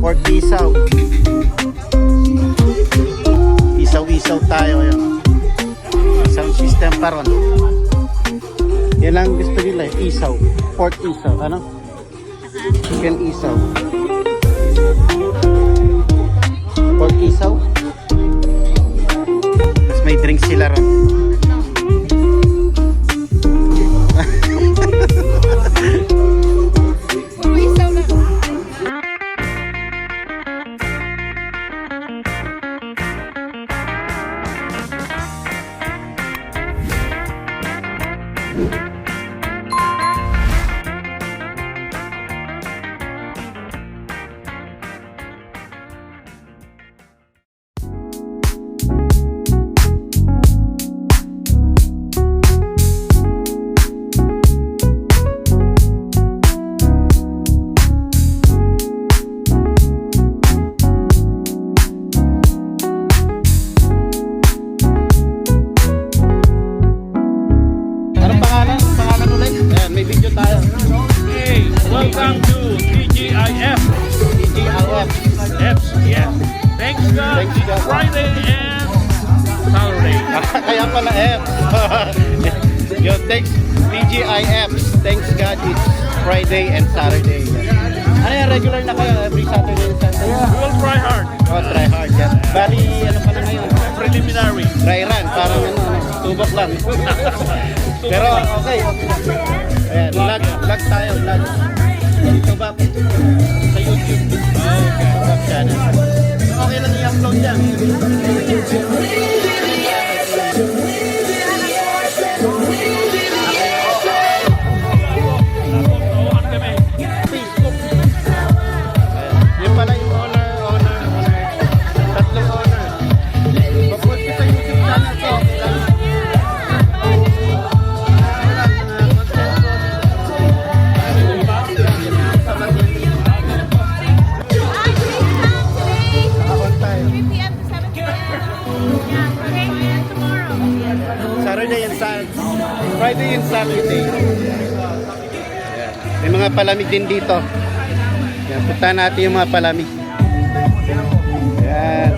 Pork isaw. Isaw-isaw tayo. Ayan. Sound system pa ron. Yan lang gusto nila. Isaw. Pork isaw. Ano? Chicken isaw. Pork isaw. Tapos may drink sila ron. Welcome to TGIF. TGIF. F's, yeah. Thanks God, Thanks it's God. Friday and Saturday. Kaya pala F. Yo, thanks TGIF. Thanks God it's Friday and Saturday. Ano yan, regular na kayo every Saturday and Sunday? We will try hard. Oh, try hard yan. Bali, ano pala ngayon? Preliminary. Dry run, parang ano, tubok lang. Pero okay. Ayan, vlog tayo, vlog. Tubak sa YouTube. Okay. Tubak channel. Okay lang i-upload yan. Napuntahan kami. Facebook. Yun pala yung owner. Tatlong owner. Pag-post ko sa YouTube channel ko. Saturday and Sunday. Friday and Saturday. Ayan. May mga palamig din dito. Ayan, punta natin yung mga palamig. Ayan.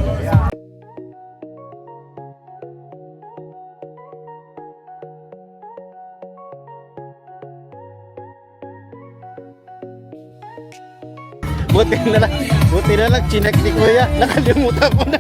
Buti na lang, chinek ni Kuya. Nakalimutan ko na.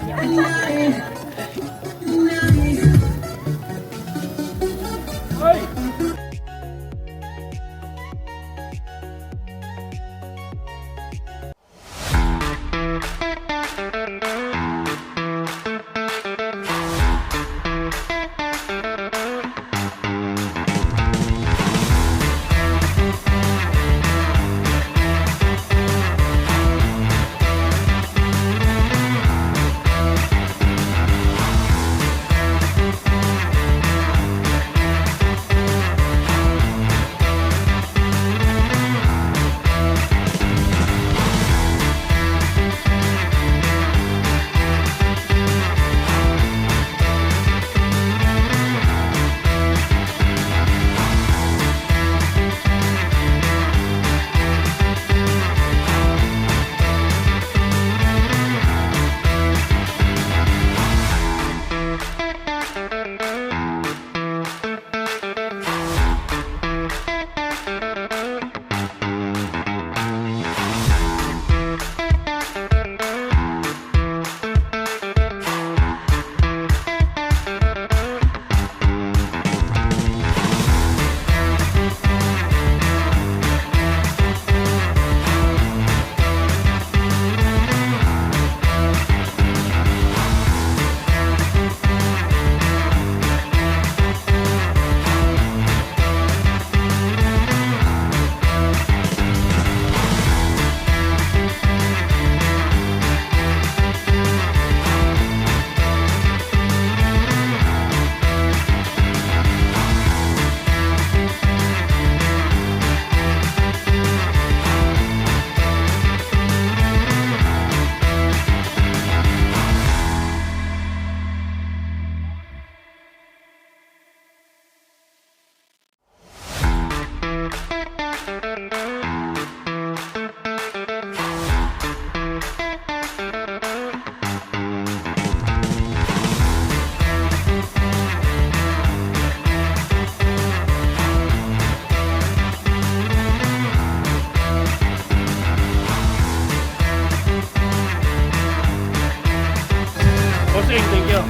King, thank you.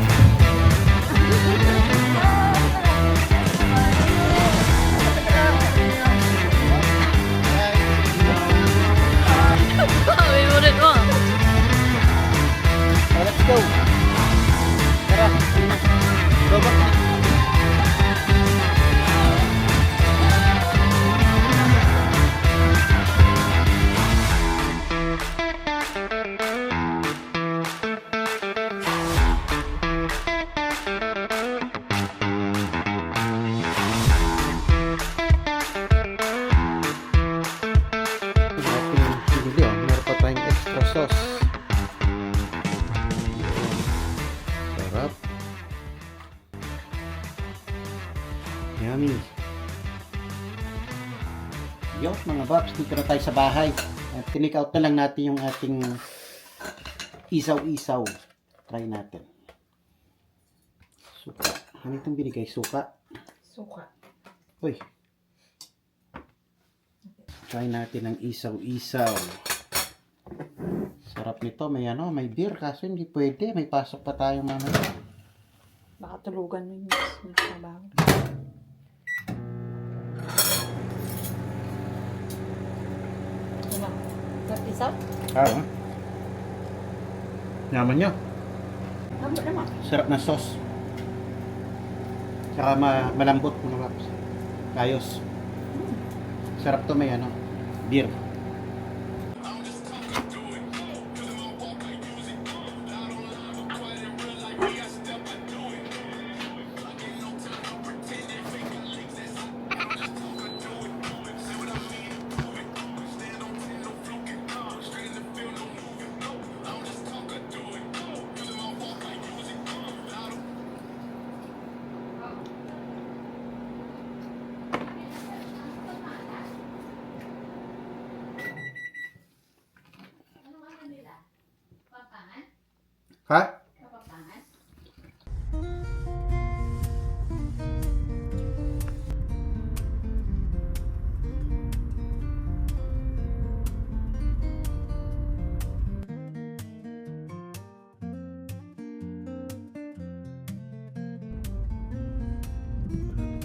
Sabi mo rin mo. So, let's go. Tara. Tubak na. Meron pa tayong extra sauce. Sarap. Yummy. Yo, mga Babs, dito na tayo sa bahay. At tinake out na lang natin yung ating isaw-isaw. Try natin. Suka. Ano itong binigay? Suka? Suka. Uy. Try natin ang isaw-isaw. Sarap nito. May ano, may beer. Kaso hindi pwede. May pasok pa tayo mamaya. Baka tulugan mo yung trabaho. Ano? Isaw? Ah, Yaman nyo. Ano naman? Sarap na sauce. Saka malambot mga Babs. Ayos. Sarap to, may ano, beer. Ha?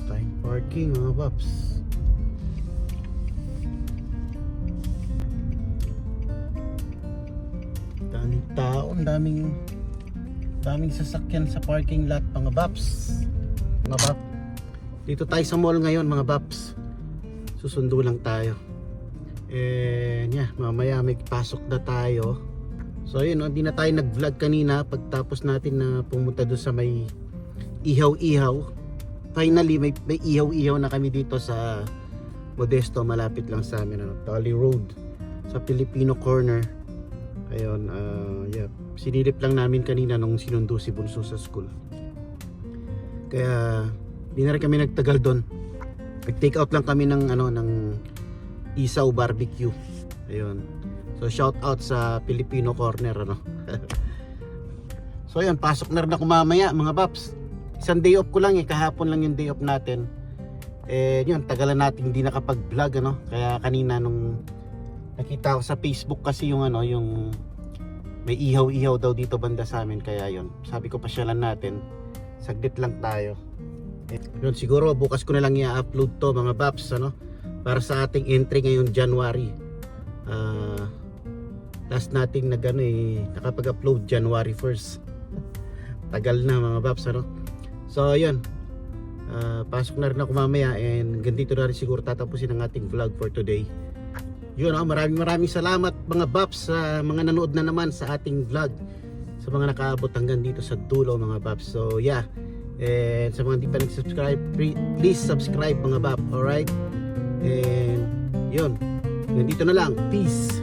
Tayong parking mga Babs. Daming tao, daming sasakyan sa parking lot mga Babs. Mga Bab, dito tayo sa mall ngayon mga Babs. Susundo lang tayo. Mamaya may pasok na tayo. So yun, hindi na tayo nag-vlog kanina pagtapos natin na pumunta doon sa may ihaw-ihaw. Finally may ihaw-ihaw na kami dito sa Modesto, malapit lang sa amin, Tally Road, sa Filipino Corner. Ayun, sinilip lang namin kanina nung sinundo si Bunso sa school. Kaya di na rin kami nagtagal doon. Nag-take out lang kami ng Isaw Barbecue. Ayun. So shout out sa Filipino Corner, So ayun, pasok na rin ako mamaya mga Babs. Isang day off ko lang kahapon lang yung day off natin. Yun, tagalan natin hindi nakapag-vlog, Kaya kanina nung nakita ko sa Facebook kasi yung may ihaw-ihaw daw dito banda sa amin, kaya yun, sabi ko pasyalan natin, saglit lang tayo. Yun, siguro bukas ko na lang i-upload to mga Babs, para sa ating entry ngayong January. Last nating nakapag-upload January 1st. Tagal na mga Babs, So yun, pasok na rin ako mamaya, and ganito na rin siguro tatapusin ang ating vlog for today. Yun, maraming salamat mga Babs sa mga nanood na naman sa ating vlog, sa mga nakaabot hanggang dito sa dulo mga Babs. So yeah, and sa mga hindi pa nag-subscribe, please subscribe mga Babs, alright? And yun, nandito na lang, peace.